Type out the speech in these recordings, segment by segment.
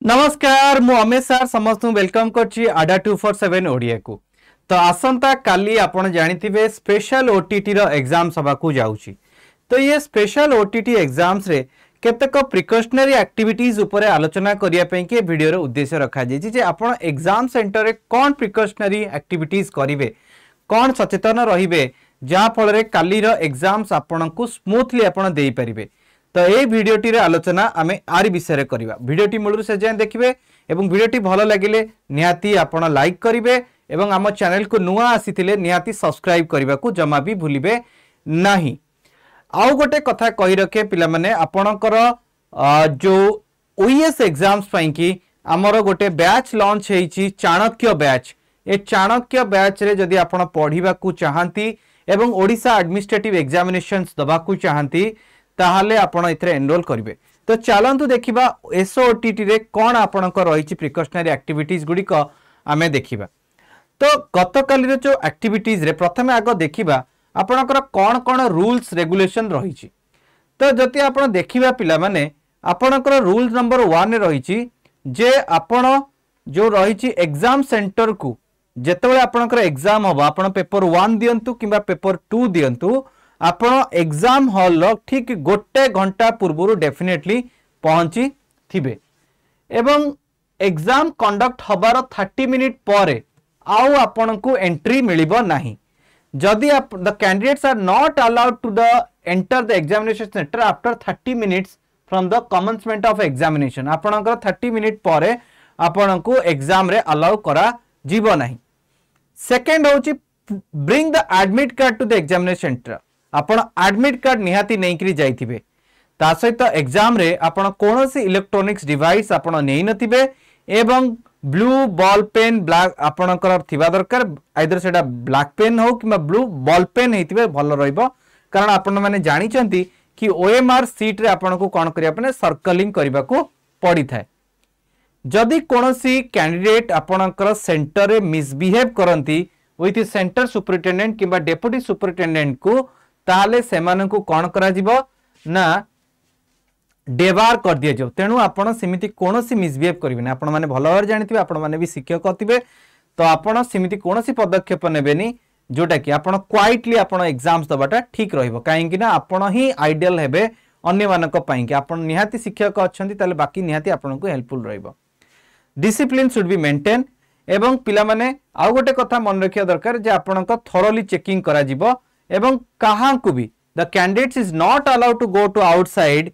नमस्कार मु अमेश सर समस्त वेलकम करछि आडा 247 ओडिया को। तो आसंता काली आपण जानिथिबे स्पेशल ओटीटी रो एग्जाम सभा को जाउछि। तो ये स्पेशल ओटीटी एग्जाम्स रे केतक प्रिकॉशनरी एक्टिविटीज ऊपर आलोचना करिया पई के वीडियो रो उद्देश्य रखा जायछि जे आपण एग्जाम सेंटर रे कोन प्रिकॉशनरी एक्टिविटीज करिवे, कोन सचेतन रहिबे जा फल रे काली रो एग्जाम्स आपण को स्मूथली आपण देई परिबे। तो ये भिडियोटी रे आलोचना आमे आरी विषय करिवा। भिडियोटी मूलरु से जाय देखिबे एवं भिडियोटी भलो लागिले निहाती आपण लाइक करिवे एवं आम चैनल को नुआ आसीथिले निहाती सब्सक्राइब करबा को जमा भी भूलिबे नाही। आउ गोटे कथा कहि रखे पिला माने आपणकर जो ओईएस एग्जाम्स पई की हमर गोटे बैच लॉन्च हेछि चाणक्य बैच। ए चाणक्य बैच रे जदि आपण पढिबा को चाहंती एवं ओडिसा एडमिनिस्ट्रेटिव एग्जामिनेशंस दबा को चाहंती ताहले आपण इथरे एनरोल करिवे। तो चलंतु देखिबा एसओटीटी रे कोन आपणकर रहिछि प्रिकॉशनरी एक्टिविटीज गुडी को आमे देखिबा। तो गतकाली रे जो एक्टिविटीज रे प्रथमे आगो देखिबा आपणकर कोन कोन रूल्स रेगुलेशन रहिछि। तो जति आपण देखिबा पिला माने आपणकर रूल नंबर 1 रे रहिछि जे आपण जो रहिछि एग्जाम सेंटर को जेतेबेले आपणकर एग्जाम होबा आपण पेपर 1 दियंतु किबा पेपर 2 दियंतु आपण एग्जाम हॉल ठीक गोटे घंटा पूर्व डेफिनेटली पहुंची थिबे एवं एग्जाम कंडक्ट हबार 30 मिनिट पर आउ आपण को एंट्री मिलिबो नाही। जदि the candidates are not allowed to the enter the examination centre after 30 minutes from the commencement of examination आपणकर 30 मिनिट पर आपण को एग्जाम रे अलाउ करा जीवो नाही। सेकंड होची bring the admit card to the examination centre. आपण एडमिट कार्ड निहाती नहीं करी जाइथिबे। ता सहित एग्जाम रे आपण कोनोसी इलेक्ट्रॉनिक्स डिवाइस आपण नै नथिबे एवं ब्लू बॉल पेन ब्लैक आपणकर थिबा दरकार। आइदर सेटा ब्लैक पेन हो कि ब्लू बॉल पेन हेतिबे भलो रहइबो कारण आपण माने जानि चंती कि ओएमआर सीट रे आपण को कोन करिया पने सर्कलिंग करबा को पड़ी थाए। जदि कोनोसी कैंडिडेट आपणकर सेंटर रे मिसबिहेव करंती विथ सेंटर सुपरिटेंडेंट किबा डेप्यूटी सुपरिटेंडेंट को ताले सेमान को कौन करा जीवो ना डेबार कर दिया जाओ। तेणु आपण सेमिति कोनोसी मिसबिहेव करिवे ना। आपण माने भलो भाव जानिथिबे आपण माने भी शिक्षक होतिबे तो आपण सेमिति कोनोसी पदक्षेप नेबेनी जोटा कि आपण क्वाइटली आपण एग्जाम्स दबाटा ठीक रहइबो। काहे कि ना आपण ही आइडियल हेबे अन्य मानक पई कि आपण निहाती शिक्षक अछंती ताले बाकी निहाती आपण को हेल्पफुल रहइबो। डिसिप्लिन शुड बी मेंटेन एवं पिला माने आ गोटे कथा मन रखिया दरकार जे आपण को थोरोली चेकिंग करा जीवो एवं कहाँ को भी the candidates is not allowed to go to outside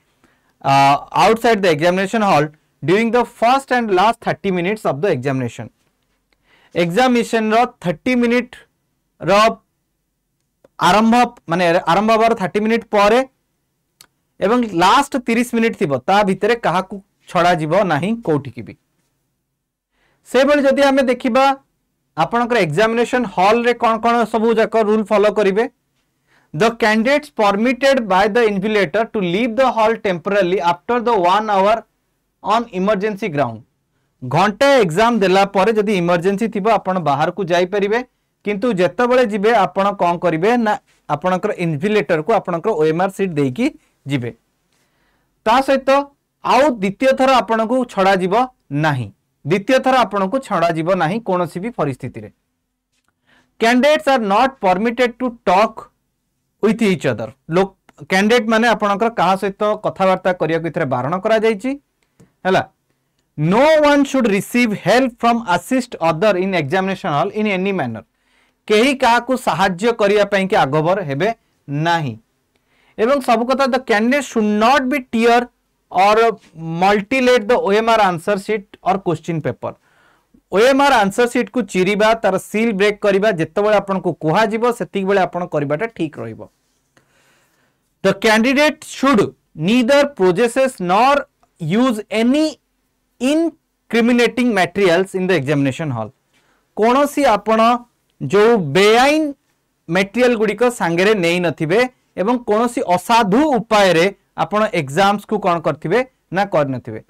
the examination hall during the first and last 30 minutes of the examination. Examination रो 30 मिनिट रो आरंभ माने आरंभ बार 30 मिनिट पर एवं लास्ट 30 मिनिट थिबो ता भितरे कहा को छड़ा जीवो नाही कोठी की भी। से बळे जदी हमें देखिबा आपनकर एग्जामिनेशन हॉल रे कोन कोन सब जाक रूल फॉलो करिवे। The candidates permitted by the invigilator to leave the hall temporarily after the 1 hour on emergency ground। घंटे एग्जाम देला परे जदि इमरजेंसी थिबो आपण बाहर को जाई परिबे किंतु जेते बेले जिबे आपण कोन करिवे ना आपणकर इन्विजिलेटर को आपणकर ओएमआर सीट देकी जिबे। ता सहित आउ द्वितीय थर आपण को छडा जिवो नाही। द्वितीय थर आपण को छडा जिवो नाही कोनोसी भी परिस्थिति रे। Candidates are not permitted to talk with each other. लोक कैंडिडेट माने आपणकर कहा सहित कथावार्ता करिया को इथरे बारण करा जायछि हला। No one should receive help from assist other in examination hall in any manner. केही कहा को सहाय्य करिया पई के आगबर हेबे नाही एवं सब कथा the candidate should not be tear or mutilate the OMR answer sheet or question paper. OMR answer sheet को चिरिबा तार सील ब्रेक करिबा जेतेबेले आपन को कुहा जिवो सेतिक बेले आपन करिबाटा ठीक रहिबो। The candidate should neither process nor use any incriminating materials in the examination hall. कोनोसी आपन जो बेआईन मटेरियल गुडी को सांगरे नेई नथिबे एवं कोनोसी असाधु उपाय रे आपन एग्जाम्स को कोन करथिबे ना कर नथिबे।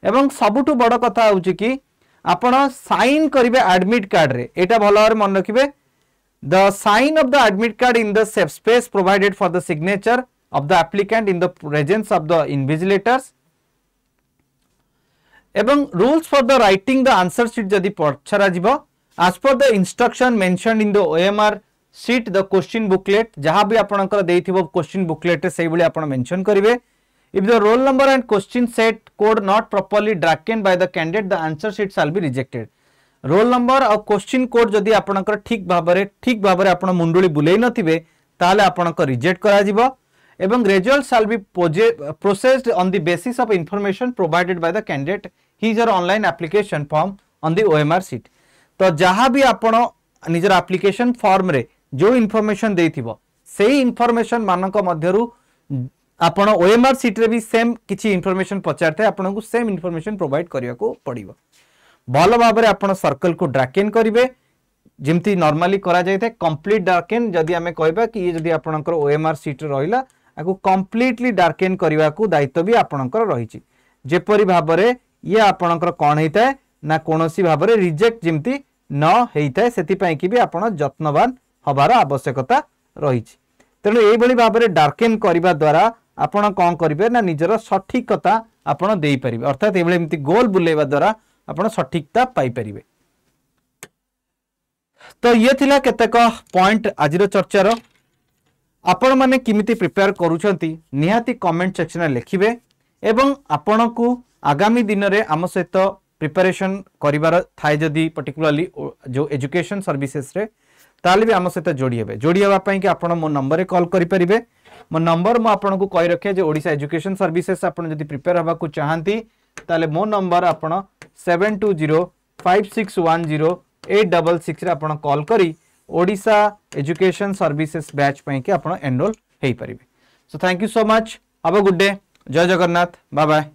एवं सबुटु बड़ कथा होउची कि आपण साइन करिवे एडमिट कार्ड रे। एटा भलो भाव मन रखिबे the sign of the admit card in the safe space provided for the signature of the applicant in the presence of the invigilators एवं rules for the writing the answer sheet जदि पछरा जिवो as per the instruction mentioned in the OMR sheet the question booklet जहाँ भी आपनकर देइथिबो question booklet से बळी आपण मेंशन करिवे if the roll number and question set code not properly draken by the candidate the answer sheet shall be rejected roll number और question code जदि आपनकर ठीक भाबरे आपण मुंडुली बुलेई नथिबे ताले आपनकर रिजेक्ट करा जिवो एवं result shall be processed on the basis of information provided by the candidate his or online application form on the OMR sheet तो जहाँ भी आपण निजर एप्लिकेशन फॉर्म रे जो इनफॉरमेशन देथिबो सेही इनफॉरमेशन मानक मध्यरु आपण ओएमआर सीट रे भी सेम किछि इनफॉरमेशन पचारते आपण को सेम इनफॉरमेशन प्रोवाइड करिया को पड़िबो भलो भाबरे आपण सर्कल को ड्रैकेन करिवे जेमती नॉर्मली करा जायते कंप्लीट डार्केन जदी हमें कहबा कि ये जदी आपनकर ओएमआर सीट रहिला आको कंप्लीटली डार्केन करिवा को दायित्व भी आपनकर रहिछि जेपरि भाबरे ये आपनकर कोन हेताय ना कोनोसी भाबरे रिजेक्ट जेमती न हेइताय सेति पई कि भी आपण जत्नवान हबार आवश्यकता रहिछि तेणु एई बळी भाबरे डार्केन करिवा द्वारा आपण कोन करिवे ना निजर सठिकता आपण देई परिबे अर्थात एबळे एमती गोल बुलेवा द्वारा आपण सठिकता पाई परिबे तो ये थिला केतेक पॉइंट आजिरो चर्चार आपण माने किमिति प्रिपेयर करूछंती निहाती कमेंट सेक्शन रे लिखिबे एवं आपण को आगामी दिन रे आम सहित प्रिपरेशन करिवार थाए जदी पर्टिकुलरली जो एजुकेशन सर्विसेस रे ताले भी आम सहित जोड़ी हेबे जोड़ी हेबा पई कि आपण मो नंबर रे कॉल करि परिबे मो नंबर मो आपण को कहि रखे जे ओडिसा एजुकेशन सर्विसेस आपण जदी प्रिपेयर हबा को चाहंती ताले मो नंबर आपण 7205610866 रे आपण कॉल करी ओडिसा एजुकेशन सर्विसेस बैच पई कि आपण एनरोल हेई परिबे so thank you so much have a good day जय जगन्नाथ बाय बाय।